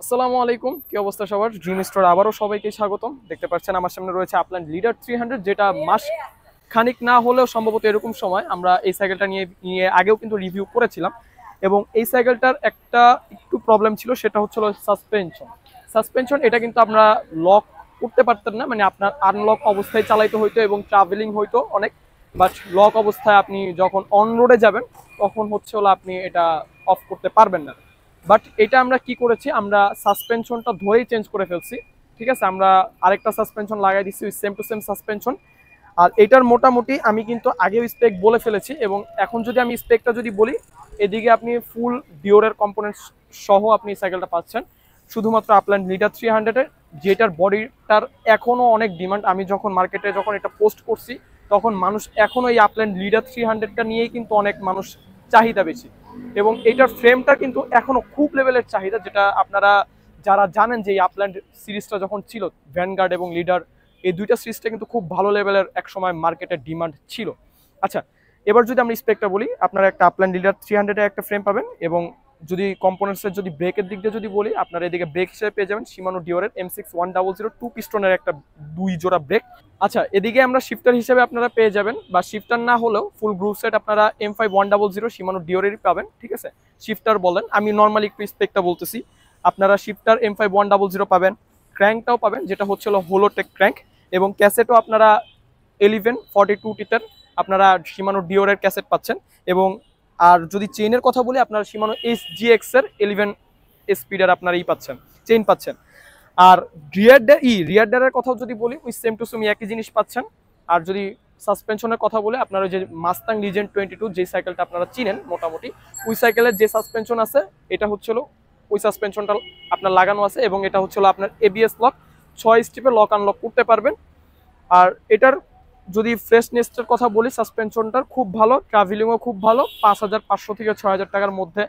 আসসালামু আলাইকুম, কি অবস্থা সবার? ড্রিম স্টোর আবারও সবাইকে স্বাগতম। দেখতে পাচ্ছেন আমার সামনে রয়েছে আপল্যান্ড লিডার 300, যেটা মাস খানিক না হলেও সম্ভবত এরকম সময় আমরা এই সাইকেলটা নিয়ে নিয়ে আগেও কিন্তু রিভিউ করেছিলাম। এবং এই সাইকেলটার একটা একটু প্রবলেম ছিল, সেটা হচ্ছিল সাসপেনশন। এটা কিন্তু আপনারা লক করতে পারতেন না, মানে আপনার আনলক অবস্থায় চালাইতে হইতো এবং ট্রাভেলিং হইতো অনেক। বাট লক অবস্থায় আপনি যখন অন রোডে যাবেন তখন হচ্ছে হলো আপনি এটা অফ করতে পারবেন না। বাট এটা আমরা কি করেছি, আমরা সাসপেনশনটা ধরেই চেঞ্জ করে ফেলছি। ঠিক আছে, আমরা আরেকটা সাসপেনশন লাগাই দিচ্ছি, সেম টু সেম সাসপেনশন। আর এটার মোটামুটি আমি কিন্তু আগেও স্পেক বলে ফেলেছি, এবং এখন যদি আমি স্পেকটা যদি বলি, এদিকে আপনি ফুল ডিওরের কম্পোনেন্টস সহ আপনি সাইকেলটা পাচ্ছেন শুধুমাত্র আপল্যান্ড লিডার 300-এর, যেটার বডিটার এখনো অনেক ডিমান্ড। আমি যখন মার্কেটে যখন এটা পোস্ট করছি তখন মানুষ এখনো এই আপল্যান্ড লিডার 300টা নিয়েই কিন্তু অনেক মানুষ চাহিদা বেশি। এবং এটার ফ্রেমটা কিন্তু এখনো খুব লেভেলের চাহিদা, যেটা আপনারা যারা জানেন যে এই আপল্যান্ড সিরিজটা যখন ছিল, ভ্যানগার্ড এবং লিডার, এই দুইটা সিরিজটা কিন্তু খুব ভালো লেভেলের এক সময় মার্কেটের ডিমান্ড ছিল। আচ্ছা, এবার যদি আমরা স্পেকটা বলি, আপনারা একটা আপল্যান্ড লিডার 300-এর একটা ফ্রেম পাবেন। এবং যদি কম্পোনেন্টসের যদি ব্রেকের দিক দিয়ে যদি বলি, আপনারা এদিকে ব্রেক হিসেবে পেয়ে যাবেন শিমানো ডিওরের M6100 2 পিস্টনের একটা 2 জোড়া ব্রেক। আচ্ছা, এদিকে আমরা শিফটার হিসেবে আপনারা পেয়ে যাবেন, বা শিফটার না হলেও ফুল গ্রুপ সেট আপনারা M5100 শিমানো ডিওরেরই পাবেন। ঠিক আছে, শিফটার বলেন, আমি নর্মালি একটু স্পেকটা বলতেছি। আপনারা শিফটার M5100 পাবেন, ক্র্যাঙ্কটাও পাবেন যেটা হচ্ছিল হোলোটেক ক্র্যাঙ্ক, এবং ক্যাসেটও আপনারা 1142 আপনারা শিমানো ডিওরের ক্যাসেট পাচ্ছেন। এবং আর যদি চেইনের কথা বলি, আপনারা শিমানো SGX এর 11 স্পিডের আপনারা পাচ্ছেন, চেইন পাচ্ছেন। আর রিয়ার কথাও যদি বলি, ওই সেম টু সেম একই জিনিস পাচ্ছেন। আর যদি সাসপেনশনের কথা বলে, আপনারা যে মাস্তাং লিজেন্ড 22 যে সাইকেলটা আপনারা চিনেন মোটামুটি, ওই সাইকেলের যে সাসপেনশন আছে এটা হচ্ছিল ওই সাসপেনশনটা আপনার লাগানো আছে, এবং এটা হচ্ছিল আপনার ABS লক, 6 স্টেপে লক আনলক করতে পারবেন। আর এটার যদি ফ্রেশনেসটার কথা বলি, সাসপেনশনটার খুব ভালো, ট্রাভেলিংও খুব ভালো। 5500 থেকে 6000 টাকার মধ্যে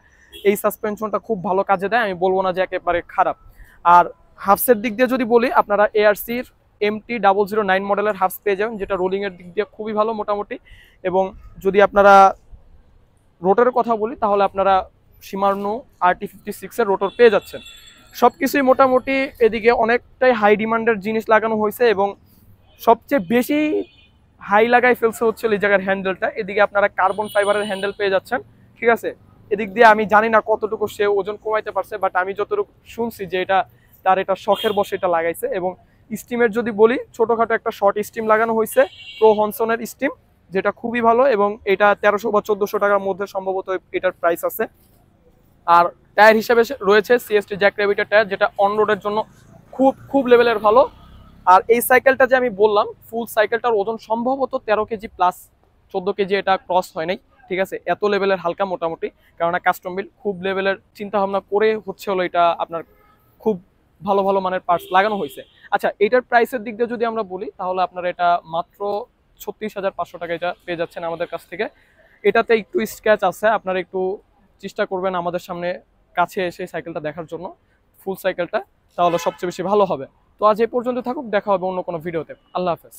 এই সাসপেনশনটা খুব ভালো কাজে দেয়, আমি বলবো না যে একেবারে খারাপ। আর হাফসের দিক দিয়ে যদি বলি, আপনারা ARCর MT009 মডেলের হাফস পেয়ে যাবেন, যেটা রোলিং এর দিক দিয়ে খুবই ভালো মোটামুটি। এবং যদি আপনারা রোটরের কথা বলি, তাহলে আপনারা শিমানো RT56 এর রোটর পেয়ে যাচ্ছেন। সবকিছুই মোটামুটি এদিকে অনেকটাই হাই ডিমান্ডের জিনিস লাগানো হয়েছে, এবং সবচেয়ে বেশি হাই লাগাই ফেলছে হচ্ছে এই জায়গার হ্যান্ডেলটা। এদিকে আপনারা কার্বন ফাইবারের হ্যান্ডেল পেয়ে যাচ্ছেন। ঠিক আছে, এদিক দিয়ে আমি জানি না কতটুকু সে ওজন কমাইতে পারছে, বাট আমি যতটুকু শুনছি যে এটা তার এটা শখের বসে এটা লাগাইছে। এবং স্টিমের যদি বলি, ছোটখাটো একটা শর্ট স্টিম লাগানো হয়েছে, প্রো হনসনের স্টিম, যেটা খুবই ভালো। এবং এটা 1300 বা 1400 টাকার মধ্যে সম্ভবত এটার প্রাইস আছে। আর টায়ার হিসেবে রয়েছে CST জ্যাক র্যাবিটের টায়ার, যেটা অন রোডের জন্য খুব খুব লেভেলের ভালো। আর এই সাইকেলটা যে আমি বললাম, ফুল সাইকেলটার ওজন সম্ভবত 13 কেজি প্লাস, 14 কেজি এটা ক্রস হয় নাই। ঠিক আছে, এত লেভেলের হালকা মোটামুটি, কেননা কাস্টম বিল খুব লেভেলের চিন্তা ভাবনা করে হচ্ছে হলো এটা আপনার খুব ভালো ভালো মানের পার্টস লাগানো হয়েছে। আচ্ছা, এটার প্রাইসের দিক দিয়ে যদি আমরা বলি, তাহলে আপনারা এটা মাত্র 36,500 টাকা এটা পেয়ে যাচ্ছেন আমাদের কাছ থেকে। এটাতে একটু স্ক্র্যাচ আছে, আপনারা একটু চেষ্টা করবেন আমাদের সামনে কাছে এসে সাইকেলটা দেখার জন্য, ফুল সাইকেলটা, তাহলে সবচেয়ে বেশি ভালো হবে। তো আজ এই পর্যন্ত থাকুক, দেখা হবে অন্য কোনো ভিডিওতে। আল্লাহ হাফেজ।